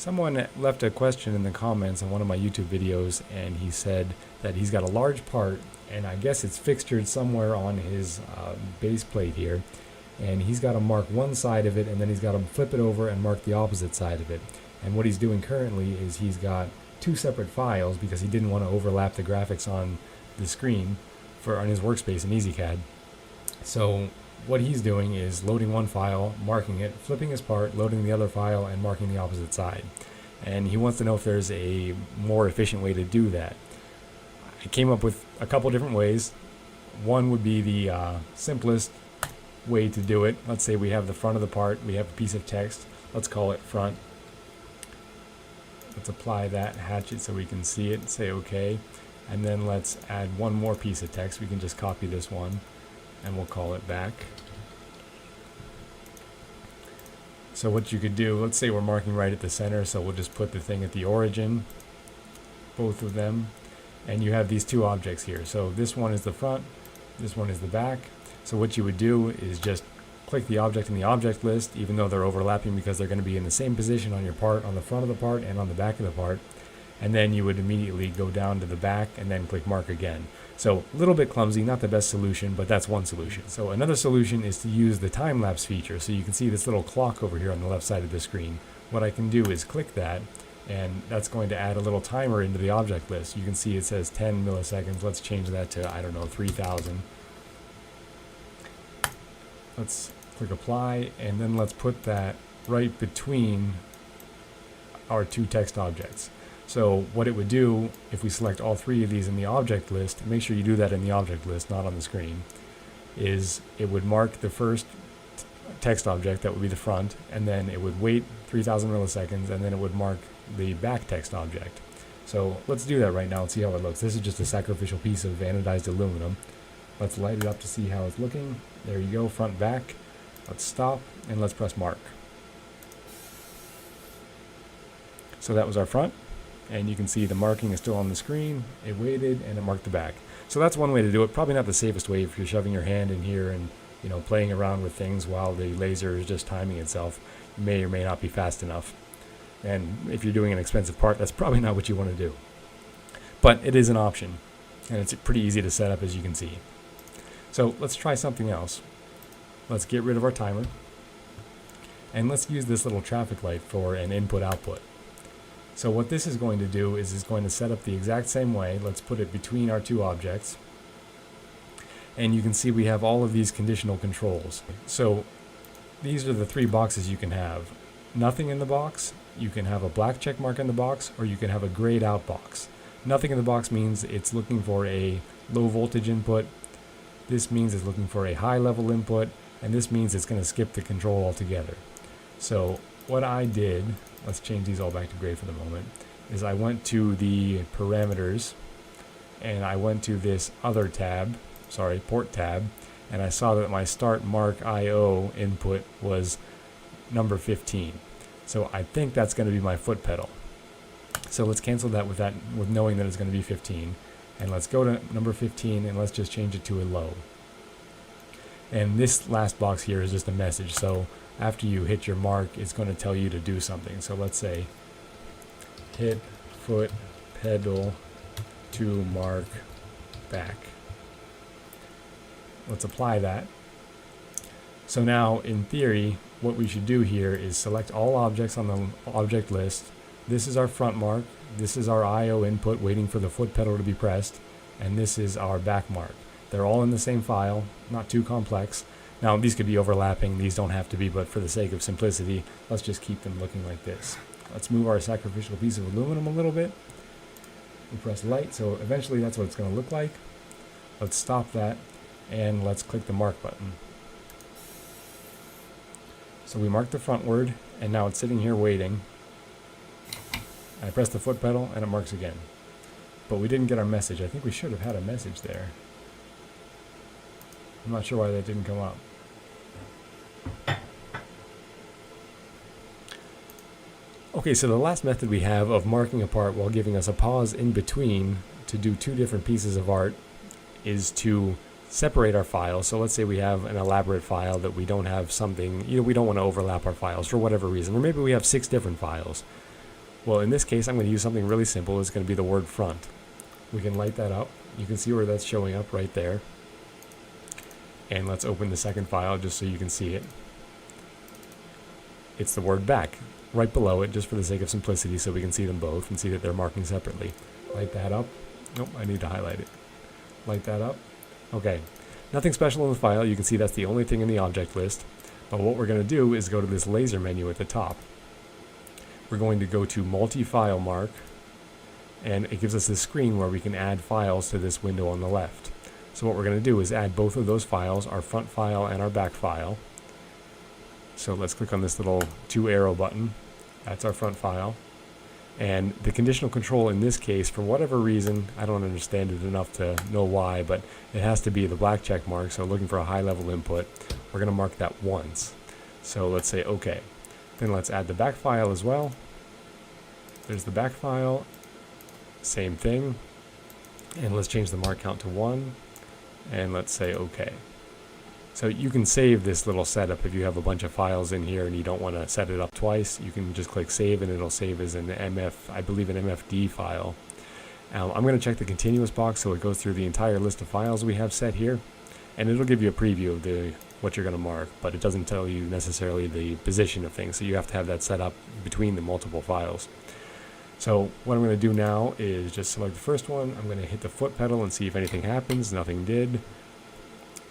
Someone left a question in the comments on one of my YouTube videos, and he said that he's got a large part, and I guess it's fixtured somewhere on his base plate here, and he's got to mark one side of it, and then he's got to flip it over and mark the opposite side of it. And what he's doing currently is he's got two separate files because he didn't want to overlap the graphics on the screen on his workspace in EZCAD. So what he's doing is loading one file, marking it, flipping his part, loading the other file, and marking the opposite side. And he wants to know if there's a more efficient way to do that. I came up with a couple different ways. One would be the simplest way to do it. Let's say we have the front of the part, we have a piece of text. Let's call it front. Let's apply that, hatch it so we can see it, say OK. And then let's add one more piece of text. We can just copy this one, and we'll call it back. So what you could do, let's say we're marking right at the center, so we'll just put the thing at the origin, both of them, and you have these two objects here. So this one is the front, this one is the back. So what you would do is just click the object in the object list, even though they're overlapping because they're going to be in the same position on your part, on the front of the part and on the back of the part. And then you would immediately go down to the back and then click mark again. So a little bit clumsy, not the best solution, but that's one solution. So another solution is to use the time-lapse feature. So you can see this little clock over here on the left side of the screen. What I can do is click that, and that's going to add a little timer into the object list. You can see it says 10 milliseconds. Let's change that to, I don't know, 3000. Let's click apply, and then let's put that right between our two text objects. So what it would do, if we select all three of these in the object list, and make sure you do that in the object list, not on the screen, is it would mark the first text object, that would be the front, and then it would wait 3000 milliseconds, and then it would mark the back text object. So let's do that right now and see how it looks. This is just a sacrificial piece of anodized aluminum. Let's light it up to see how it's looking. There you go, front, back. Let's stop, and let's press mark. So that was our front. And you can see the marking is still on the screen. It waited and it marked the back. So that's one way to do it. Probably not the safest way if you're shoving your hand in here and playing around with things while the laser is just timing itself. You may or may not be fast enough. And if you're doing an expensive part, that's probably not what you want to do. But it is an option, and it's pretty easy to set up, as you can see. So let's try something else. Let's get rid of our timer, and let's use this little traffic light for an input-output. So what this is going to do is it's going to set up the exact same way. Let's put it between our two objects. And you can see we have all of these conditional controls. So these are the three boxes you can have. Nothing in the box, you can have a black check mark in the box, or you can have a grayed out box. Nothing in the box means it's looking for a low voltage input. This means it's looking for a high level input, and this means it's going to skip the control altogether. So what I did, let's change these all back to gray for the moment, is I went to the parameters, and I went to this other tab, port tab, and I saw that my start mark IO input was number 15. So I think that's going to be my foot pedal. So let's cancel that with knowing that it's going to be 15. And let's go to number 15, and let's just change it to a low. And this last box here is just a message. So after you hit your mark, it's going to tell you to do something. So let's say hit foot pedal to mark back. Let's apply that. So now, in theory, what we should do here is select all objects on the object list. This is our front mark. This is our IO input waiting for the foot pedal to be pressed. And this is our back mark. They're all in the same file, not too complex. Now, these could be overlapping. These don't have to be, but for the sake of simplicity, let's just keep them looking like this. Let's move our sacrificial piece of aluminum a little bit. We press light, so eventually that's what it's going to look like. Let's stop that, and let's click the mark button. So we marked the front word, and now it's sitting here waiting. I press the foot pedal, and it marks again. But we didn't get our message. I think we should have had a message there. I'm not sure why that didn't come up. Okay, so the last method we have of marking a part while giving us a pause in between to do two different pieces of art is to separate our files. So let's say we have an elaborate file that we don't have something, we don't want to overlap our files for whatever reason, or maybe we have 6 different files. Well, in this case, I'm going to use something really simple. It's going to be the word front. We can light that up. You can see where that's showing up right there. And let's open the second file just so you can see it. It's the word back right below it, just for the sake of simplicity, so we can see them both and see that they're marking separately. Light that up. Nope, I need to highlight it. Light that up. Okay. Nothing special in the file. You can see that's the only thing in the object list. But what we're going to do is go to this laser menu at the top. We're going to go to MultiFileMark, and it gives us this screen where we can add files to this window on the left. So what we're going to do is add both of those files, our front file and our back file. So let's click on this little 2 arrow button. That's our front file. And the conditional control in this case, for whatever reason, I don't understand it enough to know why, but it has to be the black check mark. So looking for a high level input, we're going to mark that once. So let's say OK. Then let's add the back file as well. There's the back file. Same thing. And let's change the mark count to 1. And let's say OK. So you can save this little setup if you have a bunch of files in here and you don't want to set it up twice. You can just click save and it'll save as an I believe an MFD file. I'm going to check the continuous box so it goes through the entire list of files we have set here. And it'll give you a preview of what you're going to mark, but it doesn't tell you necessarily the position of things. So you have to have that set up between the multiple files. So what I'm going to do now is just select the first one. I'm going to hit the foot pedal and see if anything happens. Nothing did.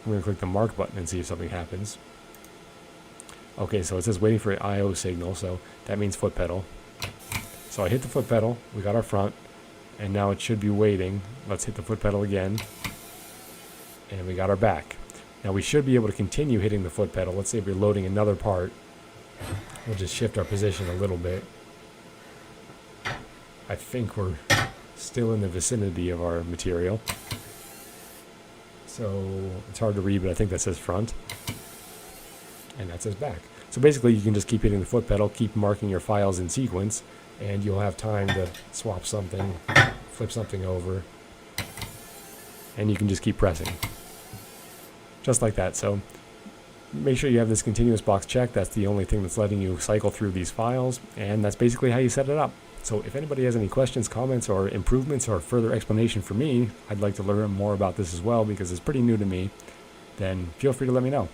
I'm going to click the mark button and see if something happens. Okay, so it says waiting for an I/O signal, so that means foot pedal. So I hit the foot pedal, we got our front, and now it should be waiting. Let's hit the foot pedal again, and we got our back. Now we should be able to continue hitting the foot pedal. Let's say if we're loading another part, we'll just shift our position a little bit. I think we're still in the vicinity of our material. So it's hard to read, but I think that says front. And that says back. So basically you can just keep hitting the foot pedal, keep marking your files in sequence, and you'll have time to swap something, flip something over, and you can just keep pressing. Just like that. So make sure you have this continuous box checked. That's the only thing that's letting you cycle through these files, and that's basically how you set it up. So if anybody has any questions, comments, or improvements, or further explanation for me, I'd like to learn more about this as well because it's pretty new to me, then feel free to let me know.